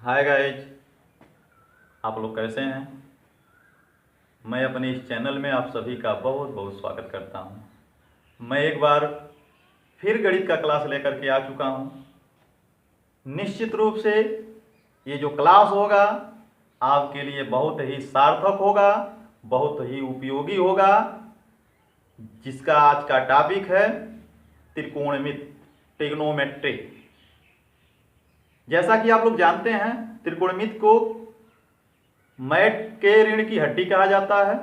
Hi guys, आप लोग कैसे हैं। मैं अपने इस चैनल में आप सभी का बहुत बहुत स्वागत करता हूं। मैं एक बार फिर गणित का क्लास लेकर के आ चुका हूं। निश्चित रूप से ये जो क्लास होगा आपके लिए बहुत ही सार्थक होगा, बहुत ही उपयोगी होगा, जिसका आज का टॉपिक है त्रिकोणमिति, ट्रिग्नोमेट्री। जैसा कि आप लोग जानते हैं, त्रिकोणमिति को मैथ के रीढ़ की हड्डी कहा जाता है।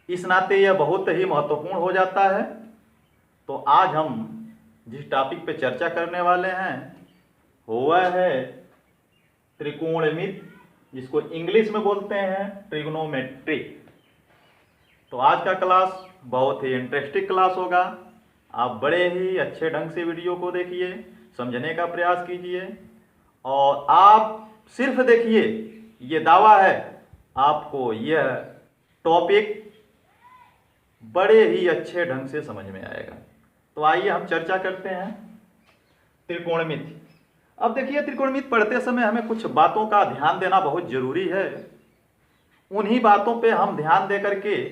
इस नाते यह बहुत ही महत्वपूर्ण हो जाता है। तो आज हम जिस टॉपिक पे चर्चा करने वाले हैं वह है त्रिकोणमिति, जिसको इंग्लिश में बोलते हैं ट्रिग्नोमेट्री। तो आज का क्लास बहुत ही इंटरेस्टिंग क्लास होगा। आप बड़े ही अच्छे ढंग से वीडियो को देखिए, समझने का प्रयास कीजिए और आप सिर्फ देखिए, ये दावा है आपको यह टॉपिक बड़े ही अच्छे ढंग से समझ में आएगा। तो आइए हम चर्चा करते हैं त्रिकोणमिति। अब देखिए, त्रिकोणमिति पढ़ते समय हमें कुछ बातों का ध्यान देना बहुत जरूरी है। उन्हीं बातों पे हम ध्यान दे करके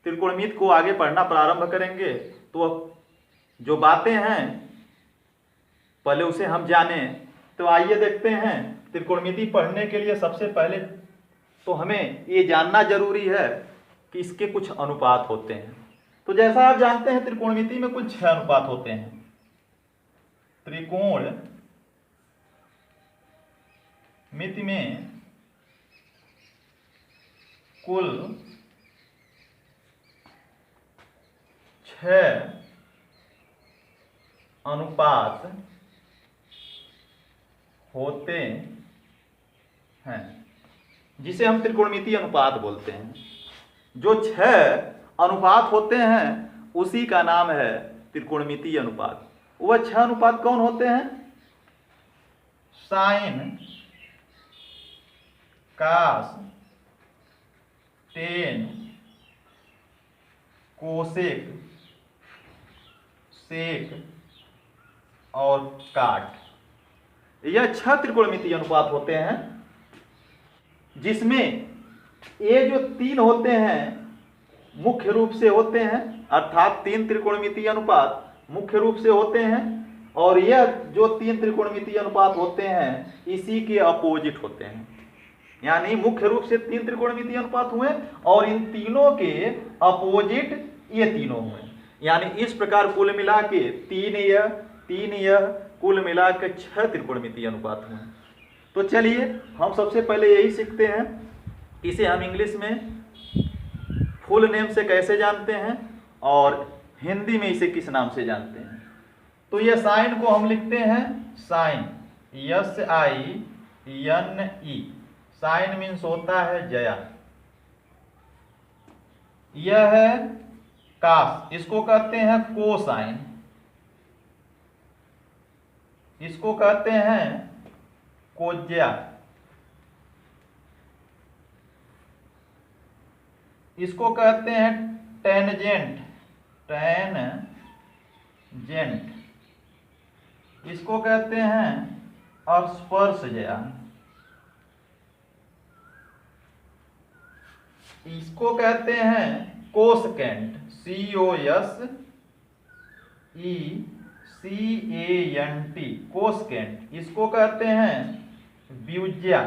त्रिकोणमिति को आगे पढ़ना प्रारंभ करेंगे। तो जो बातें हैं पहले उसे हम जाने। तो आइए देखते हैं, त्रिकोणमिति पढ़ने के लिए सबसे पहले तो हमें ये जानना जरूरी है कि इसके कुछ अनुपात होते हैं। तो जैसा आप जानते हैं, त्रिकोणमिति में कुल 6 अनुपात होते हैं। त्रिकोणमिति में कुल 6 अनुपात होते हैं, जिसे हम त्रिकोणमिति अनुपात बोलते हैं। जो 6 अनुपात होते हैं उसी का नाम है त्रिकोणमिति अनुपात। वह 6 अनुपात कौन होते हैं? साइन, कास, टेन, कोसेक, सेक और काट। यह 6 त्रिकोणमिति अनुपात होते हैं, जिसमें ये जो 3 होते हैं मुख्य रूप से होते हैं, अर्थात 3 त्रिकोणमिति अनुपात मुख्य रूप से होते हैं। और यह जो 3 त्रिकोणमिति अनुपात होते हैं इसी के अपोजिट होते हैं। यानी मुख्य रूप से 3 त्रिकोणमिति अनुपात हुए और इन तीनों के अपोजिट ये तीनों हुए। यानी इस प्रकार कुल मिला के 3 यह कुल मिला के 6 त्रिकोणमिति अनुपात हुए। तो चलिए हम सबसे पहले यही सीखते हैं, इसे हम इंग्लिश में फुल नेम से कैसे जानते हैं और हिंदी में इसे किस नाम से जानते हैं। तो यह साइन को हम लिखते हैं साइन, SINE। साइन मीन्स होता है जया। यह है कास, इसको कहते हैं कोसाइन, इसको कहते हैं कोज्या, इसको कहते हैं टेंजेंट, इसको कहते हैं स्पर्शज्या, इसको कहते हैं कोसकेंट, COSECANT, कोसकेंट। इसको कहते हैं व्युज्या।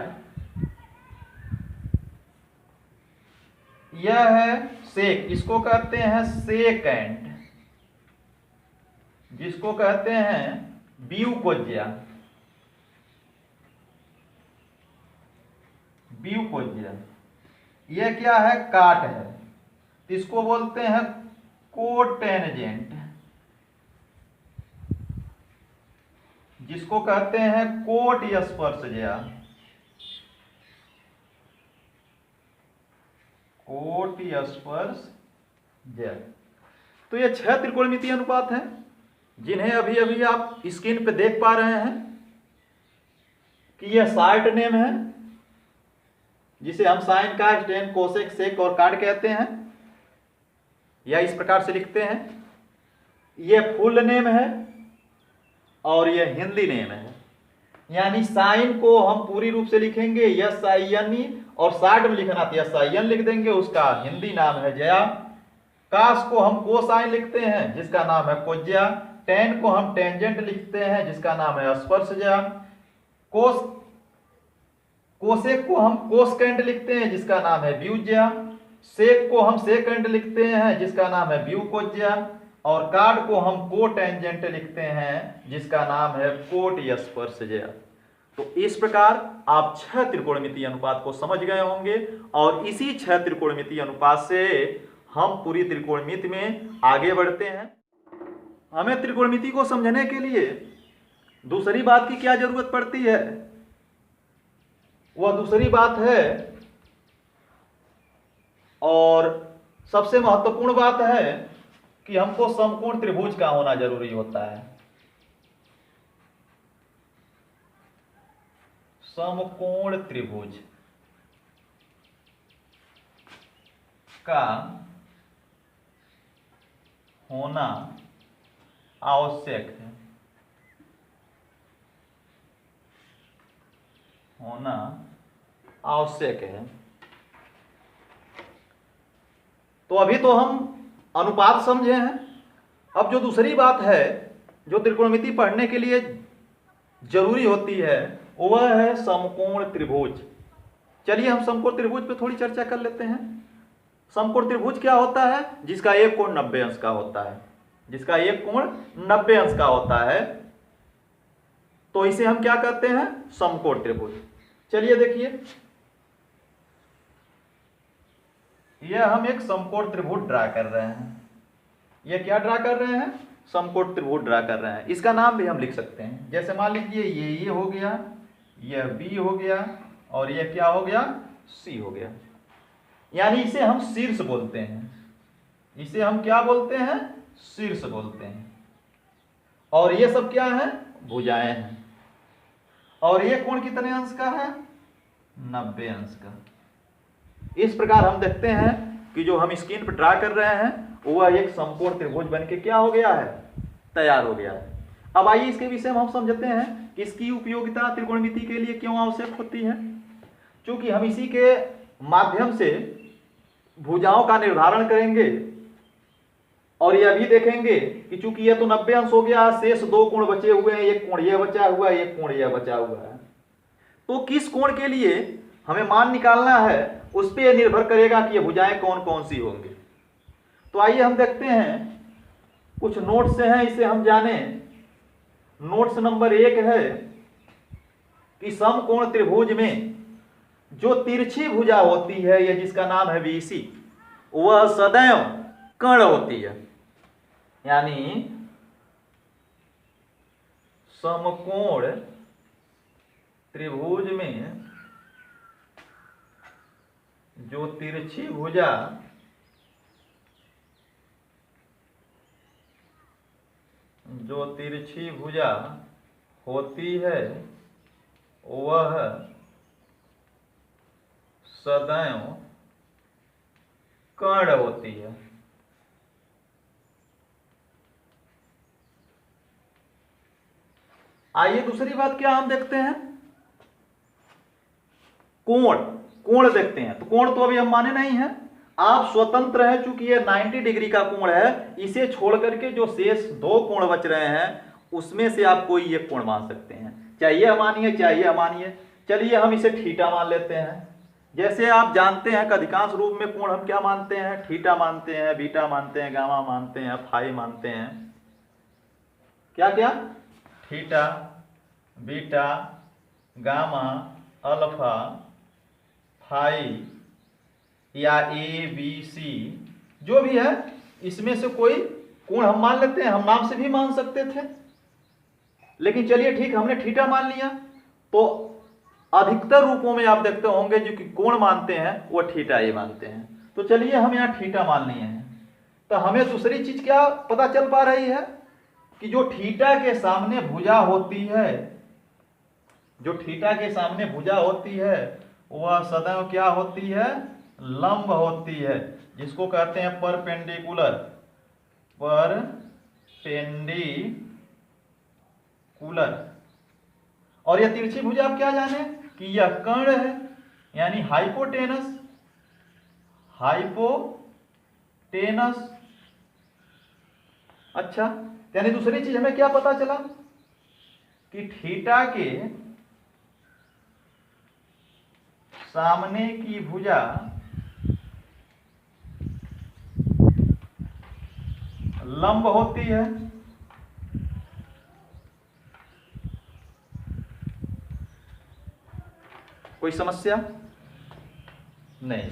यह है सेक, इसको कहते हैं सेकेंट, जिसको कहते हैं ब्यूकोज्या। यह क्या है? काट है, इसको बोलते हैं कोटेंजेंट, जिसको कहते हैं कोट स्पर्शज्या। तो ये 6 त्रिकोणमिति अनुपात हैं, जिन्हें अभी अभी आप स्क्रीन पे देख पा रहे हैं कि यह शार्ट नेम है, जिसे हम साइन, कास, टेन, कोसेक, सेक और काट कहते हैं, या इस प्रकार से लिखते हैं। यह फुल नेम है और यह हिंदी नेम है। यानी साइन को हम पूरी रूप से लिखेंगे यस आई एन ई, और साइड में लिखना तो यस आई एन लिख देंगे, उसका हिंदी नाम है जया। कास को हम कोसाइन लिखते हैं जिसका नाम है कोज्या। टेन को हम टेंजेंट लिखते हैं जिसका नाम है स्पर्शजा। कोस कोसेक को हम कोसकेंट लिखते हैं जिसका नाम है व्यूज्या। सेक को हम सेकेंट लिखते हैं जिसका नाम है व्यूकोज्या। और कार्ड को हम कोटेंजेंट लिखते हैं जिसका नाम है कोट स्पर्शजा। तो इस प्रकार आप 6 त्रिकोणमितीय अनुपात को समझ गए होंगे, और इसी 6 त्रिकोणमितीय अनुपात से हम पूरी त्रिकोणमिति में आगे बढ़ते हैं। हमें त्रिकोणमिति को समझने के लिए दूसरी बात की क्या जरूरत पड़ती है? वह दूसरी बात है, और सबसे महत्वपूर्ण बात है, कि हमको समकोण त्रिभुज का होना जरूरी होता है। समकोण त्रिभुज का होना आवश्यक है, होना आवश्यक है। तो अभी तो हम अनुपात समझे हैं। अब जो दूसरी बात है जो त्रिकोणमिति पढ़ने के लिए जरूरी होती है, वह है समकोण त्रिभुज। चलिए हम समकोण त्रिभुज पे थोड़ी चर्चा कर लेते हैं। समकोण त्रिभुज क्या होता है? जिसका एक कोण 90 अंश का होता है, जिसका एक कोण 90 अंश का होता है, तो इसे हम क्या कहते हैं? समकोण त्रिभुज। चलिए देखिए, यह हम एक समकोण त्रिभुज ड्रा कर रहे हैं। यह क्या ड्रा कर रहे हैं? समकोण त्रिभुज ड्रा कर रहे हैं। इसका नाम भी हम लिख सकते हैं, जैसे मान लीजिए ये हो गया, यह बी हो गया, और यह क्या हो गया? सी हो गया। यानी इसे हम शीर्ष बोलते हैं। इसे हम क्या बोलते हैं? शीर्ष बोलते हैं। और ये सब क्या है? भुजाएं हैं। और ये कोण कितने अंश का है? 90 अंश का। इस प्रकार हम देखते हैं कि जो हम स्क्रीन पर ड्रा कर रहे हैं वह एक समकोण त्रिभुज बनके क्या हो गया है? तैयार हो गया है। अब आइए इसके विषय में हम समझते हैं कि इसकी उपयोगिता त्रिकोणमिति के लिए क्यों आवश्यक होती है। क्योंकि हम इसी के माध्यम से भुजाओं का निर्धारण करेंगे, और यह भी देखेंगे कि चूंकि यह तो 90 अंश हो गया, शेष 2 कोण बचे हुए हैं, एक कोण यह बचा हुआ है, एक कोण यह बचा हुआ है। तो किस कोण के लिए हमें मान निकालना है, उस पर यह निर्भर करेगा कि ये भुजाएं कौन कौन सी होंगी। तो आइए हम देखते हैं, कुछ नोट्स हैं, इसे हम जाने। नोट्स नंबर 1 है कि समकोण त्रिभुज में जो तिरछी भुजा होती है, यह जिसका नाम है बीसी, वह सदैव कर्ण होती है। यानी समकोण त्रिभुज में जो तिरछी भुजा होती है, वह सदैव कर्ण होती है। आइए दूसरी बात क्या हम देखते हैं? कोण देखते हैं। तो कोण तो अभी हम माने नहीं है, आप स्वतंत्र है, चूंकि ये 90 डिग्री का कोण है, इसे छोड़ करके जो शेष 2 कोण बच रहे हैं उसमें से आप कोई एक कोण मान सकते हैं, चाहिए मानिए चाहिए मानिए। चलिए हम इसे थीटा मान लेते हैं। जैसे आप जानते हैं कि अधिकांश रूप में कोण हम क्या मानते हैं? थीटा मानते हैं, बीटा मानते हैं, गामा मानते हैं, फाई मानते हैं। क्या क्या? Theta, beta, gamma, alpha, phi या ए बी सी, जो भी है, इसमें से कोई कोण हम मान लेते हैं। हम नाम से भी मान सकते थे, लेकिन चलिए ठीक, हमने थीटा मान लिया। तो अधिकतर रूपों में आप देखते होंगे जो कि कोण मानते हैं वो थीटा ही मानते हैं। तो चलिए हम यहाँ थीटा मान लिए हैं। तो हमें दूसरी चीज क्या पता चल पा रही है कि जो थीटा के सामने भुजा होती है, जो थीटा के सामने भुजा होती है, वह सदैव क्या होती है? लंब होती है, जिसको कहते हैं परपेंडिकुलर। परपेंडिकुलर। और यह तिरछी भुजा आप क्या जाने कि यह कर्ण है, यानी हाइपोटेनस। हाइपोटेनस। अच्छा, यानी दूसरी चीज हमें क्या पता चला कि थीटा के सामने की भुजा लंब होती है। कोई समस्या नहीं।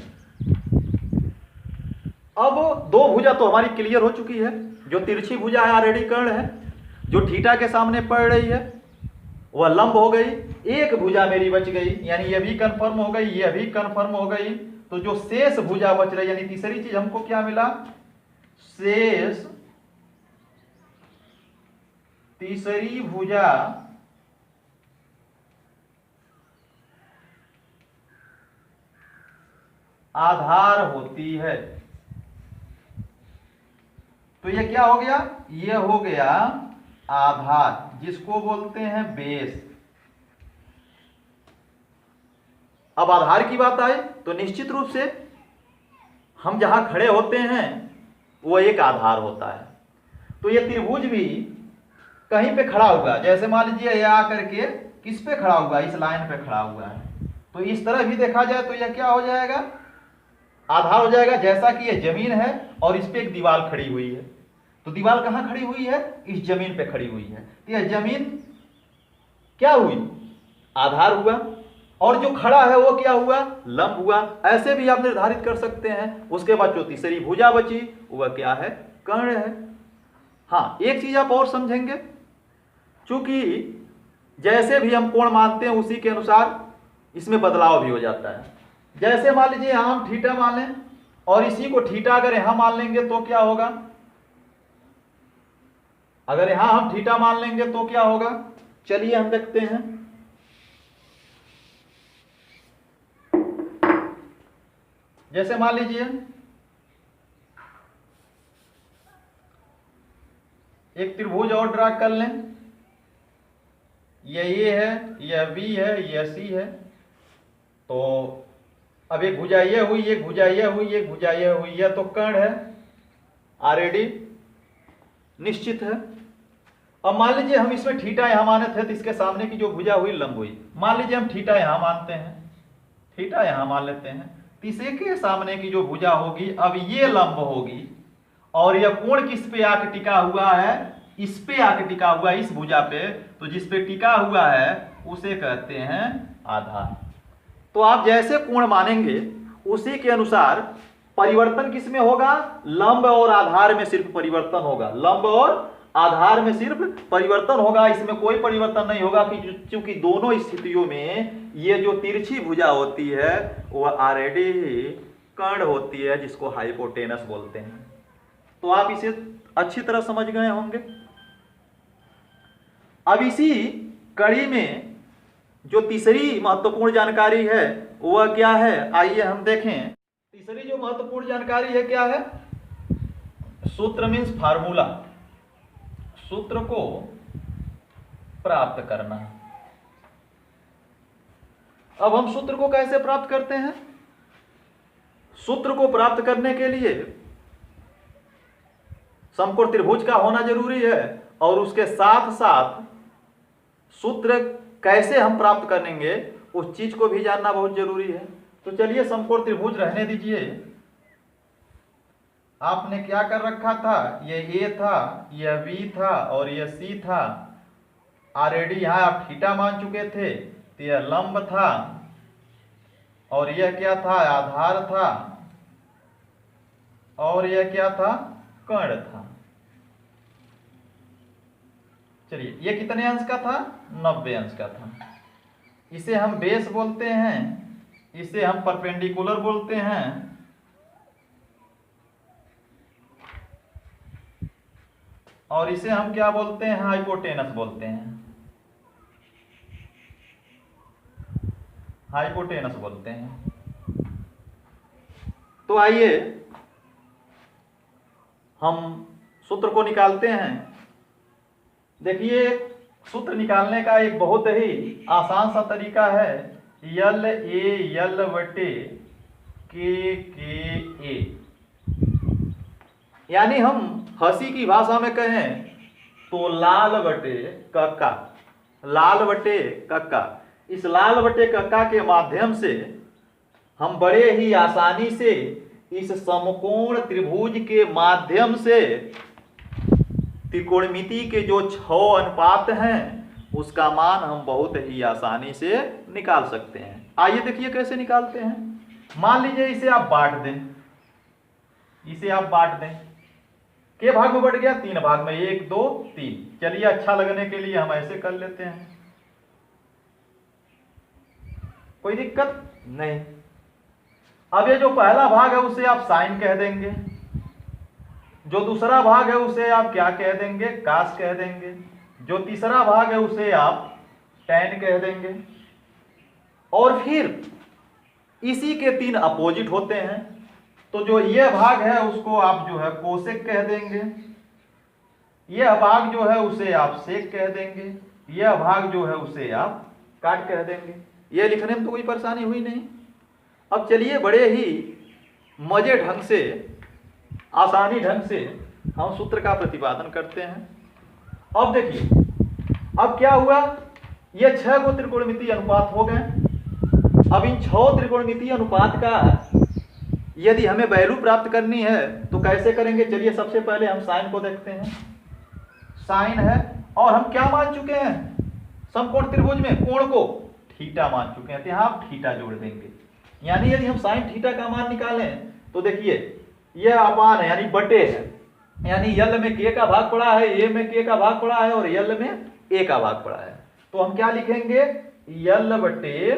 अब दो भुजा तो हमारी क्लियर हो चुकी है। जो तिरछी भुजा है ऑलरेडी कर्ण है, जो थीटा के सामने पड़ रही है वह लंब हो गई। एक भुजा मेरी बच गई, यानी यह भी कंफर्म हो गई, यह भी कंफर्म हो गई। तो जो शेष भुजा बच रही, यानी तीसरी चीज हमको क्या मिला, शेष तीसरी भुजा आधार होती है। तो यह क्या हो गया, यह हो गया आधार, जिसको बोलते हैं बेस। अब आधार की बात आए तो निश्चित रूप से हम जहां खड़े होते हैं वो एक आधार होता है। तो यह त्रिभुज भी कहीं पे खड़ा हुआ, जैसे मान लीजिए यह आकर के किस पे खड़ा हुआ, इस लाइन पे खड़ा हुआ है, तो इस तरह भी देखा जाए तो यह क्या हो जाएगा, आधार हो जाएगा। जैसा कि यह जमीन है और इस पे एक दीवार खड़ी हुई है, तो दीवार कहां खड़ी हुई है, इस जमीन पे खड़ी हुई है, तो यह जमीन क्या हुई, आधार हुआ। और जो खड़ा है वो क्या हुआ, लंब हुआ। ऐसे भी आप निर्धारित कर सकते हैं। उसके बाद जो तीसरी भुजा बची वह क्या है, कर्ण है। हाँ, एक चीज आप और समझेंगे, चूंकि जैसे भी हम कोण मानते हैं उसी के अनुसार इसमें बदलाव भी हो जाता है। जैसे मान लीजिए यहां हम थीटा मान लें और इसी को थीटा अगर यहां मान लेंगे तो क्या होगा, अगर यहां हम थीटा मान लेंगे तो क्या होगा, चलिए हम देखते हैं। जैसे मान लीजिए एक त्रिभुज और ड्रा कर लें, यह ए है, यह बी है, यह सी है। तो अब एक भुजा यह हुई, एक भुजा यह हुई, एक भुजा यह हुई, यह तो कर्ण है, ऑलरेडी निश्चित है। अब मान लीजिए हम इसमें थीटा यहां माने थे, तो इसके सामने की जो भुजा हुई लंब हुई। मान लीजिए हम थीटा यहां मानते हैं, थीटा यहां मान लेते हैं, तो इसके सामने की जो भुजा होगी अब ये लंब होगी, और यह कोण किस पे आके टिका हुआ है, इस पे आके टिका हुआ है, इस भुजा पे। तो जिस पे टिका हुआ है उसे कहते हैं आधार। तो आप जैसे कोण मानेंगे उसी के अनुसार परिवर्तन किसमें होगा, लंब और आधार में सिर्फ परिवर्तन होगा, लंब और आधार में सिर्फ परिवर्तन होगा। इसमें कोई परिवर्तन नहीं होगा कि चूंकि दोनों स्थितियों में ये जो तिरछी भुजा होती है वह ऑलरेडी कर्ण होती है, जिसको हाइपोटेनस बोलते हैं। तो आप इसे अच्छी तरह समझ गए होंगे। अब इसी कड़ी में जो तीसरी महत्वपूर्ण जानकारी है वह क्या है, आइए हम देखें। तीसरी जो महत्वपूर्ण जानकारी है क्या है, सूत्र मीन्स फार्मूला, सूत्र को प्राप्त करना। अब हम सूत्र को कैसे प्राप्त करते हैं, सूत्र को प्राप्त करने के लिए समकोण त्रिभुज का होना जरूरी है, और उसके साथ साथ सूत्र कैसे हम प्राप्त करेंगे उस चीज को भी जानना बहुत जरूरी है। तो चलिए समकोण त्रिभुज रहने दीजिए। आपने क्या कर रखा था, यह ए था, यह बी था और यह सी था। ऑलरेडी यहां आप थीटा मान चुके थे, तो यह लंब था और यह क्या था, आधार था, और यह क्या था, कर्ण था। चलिए, ये कितने अंश का था, 90 अंश का था। इसे हम बेस बोलते हैं, इसे हम परपेंडिकुलर बोलते हैं, और इसे हम क्या बोलते हैं, हाइपोटेनस बोलते हैं, हाइपोटेनस बोलते हैं। तो आइए हम सूत्र को निकालते हैं। देखिए सूत्र निकालने का एक बहुत ही आसान सा तरीका है, यल ए यल बटे के ए। यानी हम हंसी की भाषा में कहें तो लाल बटे कक्का, लाल बटे कक्का। इस लाल बटे कक्का के माध्यम से हम बड़े ही आसानी से इस समकोण त्रिभुज के माध्यम से त्रिकोणमिति के जो 6 अनुपात हैं उसका मान हम बहुत ही आसानी से निकाल सकते हैं। आइए देखिए कैसे निकालते हैं। मान लीजिए इसे आप बांट दें, इसे आप बांट दें, के भाग में बढ़ गया 3 भाग में, 1 2 3। चलिए अच्छा लगने के लिए हम ऐसे कर लेते हैं, कोई दिक्कत नहीं। अब ये जो पहला भाग है उसे आप साइन कह देंगे, जो दूसरा भाग है उसे आप क्या कह देंगे, कास कह देंगे, जो तीसरा भाग है उसे आप टैन कह देंगे। और फिर इसी के 3 अपोजिट होते हैं, तो जो यह भाग है उसको आप जो है कोसेक कह देंगे, यह भाग जो है उसे आप सेक कह देंगे, यह भाग जो है उसे आप काट कह देंगे। यह लिखने में तो कोई परेशानी हुई नहीं। अब चलिए बड़े ही मजे ढंग से, आसानी ढंग से हम सूत्र का प्रतिपादन करते हैं। अब देखिए, अब क्या हुआ, ये 6 गो त्रिकोणमितीय अनुपात हो गए। अब इन 6 त्रिकोणमितीय अनुपात का यदि हमें वैल्यू प्राप्त करनी है तो कैसे करेंगे। चलिए सबसे पहले हम साइन को देखते हैं। साइन है और हम क्या मान चुके हैं, समकोण त्रिभुज में कोण को थीटा मान चुके हैं, तो यहां आप थीटा जोड़ देंगे। यानी यदि हम साइन थीटा का मान निकालें तो देखिए यह अपान है यानी बटे है, यानी यल में के का भाग पड़ा है, ए में के का भाग पड़ा है और यल में ए का भाग पड़ा है, तो हम क्या लिखेंगे, यल बटे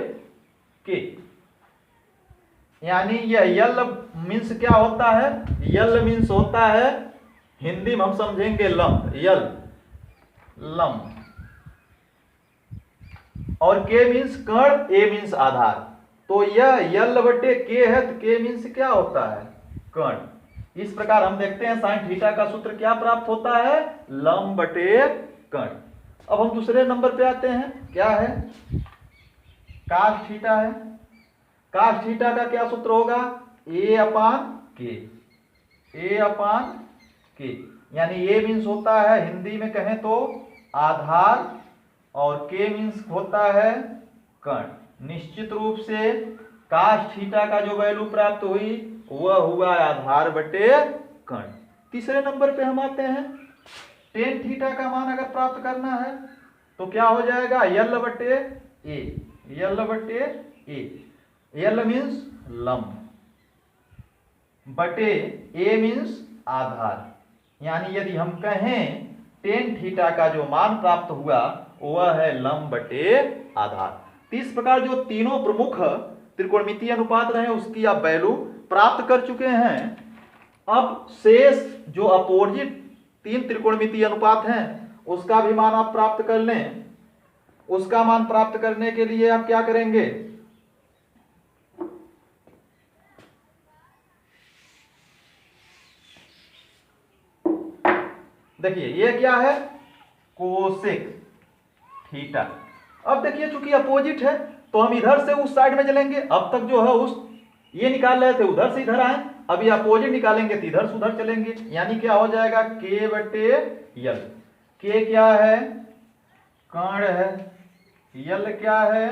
के। यानी यह यल मीन्स क्या होता है, यल मीन्स होता है हिंदी में हम समझेंगे लंब, यल लंब, और के मीन्स कर्ण, ए मीन्स आधार। तो यह यल बटे के है तो के मीन्स क्या होता है, कर्ण। इस प्रकार हम देखते हैं साइन थीटा का सूत्र क्या प्राप्त होता है, लंब बटे कर्ण। अब हम दूसरे नंबर पे आते हैं, क्या है, कास थीटा है। कास थीटा का क्या सूत्र होगा, ए अपान के, ए अपान के। यानी ए मीन्स होता है हिंदी में कहें तो आधार और के मीन्स होता है कर्ण। निश्चित रूप से कास थीटा का जो वैल्यू प्राप्त हुई वह हुआ आधार बटे कर्ण। तीसरे नंबर पे हम आते हैं, टेन थीटा का मान अगर प्राप्त करना है तो क्या हो जाएगा, यल बटे ए, यल बटे ए। यल मीन्स लंब बटे ए मीन्स आधार। यानी यदि हम कहें टेन थीटा का जो मान प्राप्त हुआ वह है लंब बटे आधार। तो इस प्रकार जो तीनों प्रमुख त्रिकोणमितीय अनुपात रहे उसकी आप वैल्यू प्राप्त कर चुके हैं। अब शेष जो अपोजिट 3 त्रिकोणमितीय अनुपात हैं उसका भी मान आप प्राप्त कर लें। उसका मान प्राप्त करने के लिए आप क्या करेंगे, देखिए ये क्या है, कोसेक थीटा। अब देखिए चूंकि अपोजिट है तो हम इधर से उस साइड में चलेंगे। अब तक जो है उस ये निकाल रहे थे उधर से इधर आए, अभी अपोजिट निकालेंगे तो इधर से उधर चलेंगे। यानी क्या हो जाएगा, के बटे यल। के क्या है, कर्ण है, यल क्या है,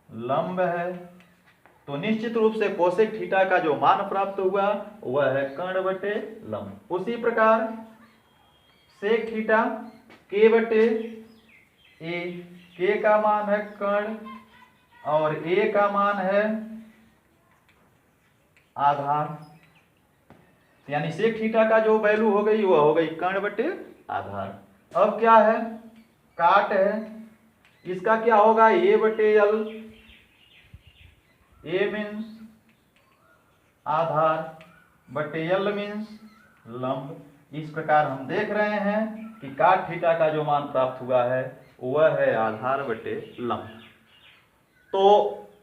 लंब है। तो निश्चित रूप से कोसेक थीटा का जो मान प्राप्त हुआ वह है कर्ण बटे लंब। उसी प्रकार सेक थीटा के बटे ए, के का मान है कर्ण और ए का मान है आधार। यानी सेक थीटा का जो वैल्यू हो गई वह हो गई कर्ण बटे आधार। अब क्या है, काट है, इसका क्या होगा, ए बटे यल, ए मीन्स आधार बटे यल मीन्स लंब। इस प्रकार हम देख रहे हैं कि काट थीटा का जो मान प्राप्त हुआ है वह है आधार बटे लंब। तो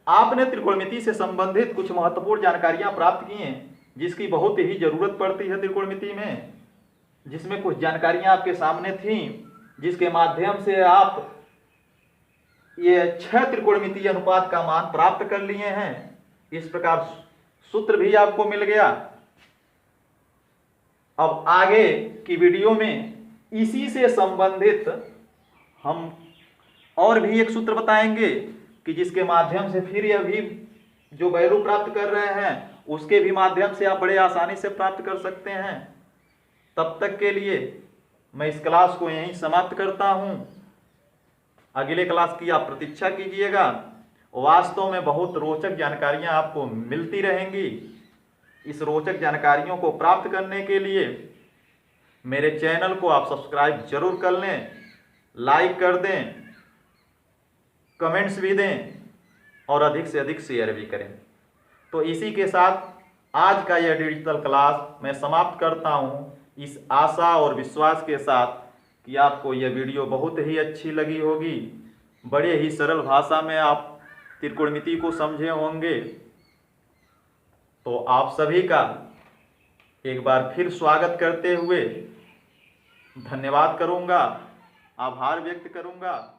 आपने त्रिकोणमिति से संबंधित कुछ महत्वपूर्ण जानकारियां प्राप्त की हैं जिसकी बहुत ही जरूरत पड़ती है त्रिकोणमिति में, जिसमें कुछ जानकारियां आपके सामने थीं जिसके माध्यम से आप ये 6 त्रिकोणमितीय अनुपात का मान प्राप्त कर लिए हैं। इस प्रकार सूत्र भी आपको मिल गया। अब आगे की वीडियो में इसी से संबंधित हम और भी एक सूत्र बताएंगे कि जिसके माध्यम से फिर यह भी जो वैल्यू प्राप्त कर रहे हैं उसके भी माध्यम से आप बड़े आसानी से प्राप्त कर सकते हैं। तब तक के लिए मैं इस क्लास को यहीं समाप्त करता हूं। अगले क्लास की आप प्रतीक्षा कीजिएगा। वास्तव में बहुत रोचक जानकारियां आपको मिलती रहेंगी। इस रोचक जानकारियों को प्राप्त करने के लिए मेरे चैनल को आप सब्सक्राइब जरूर कर लें, लाइक कर दें, कमेंट्स भी दें और अधिक से अधिक शेयर भी करें। तो इसी के साथ आज का यह डिजिटल क्लास मैं समाप्त करता हूं, इस आशा और विश्वास के साथ कि आपको यह वीडियो बहुत ही अच्छी लगी होगी। बड़े ही सरल भाषा में आप त्रिकोणमिति को समझे होंगे। तो आप सभी का एक बार फिर स्वागत करते हुए धन्यवाद करूंगा, आभार व्यक्त करूंगा।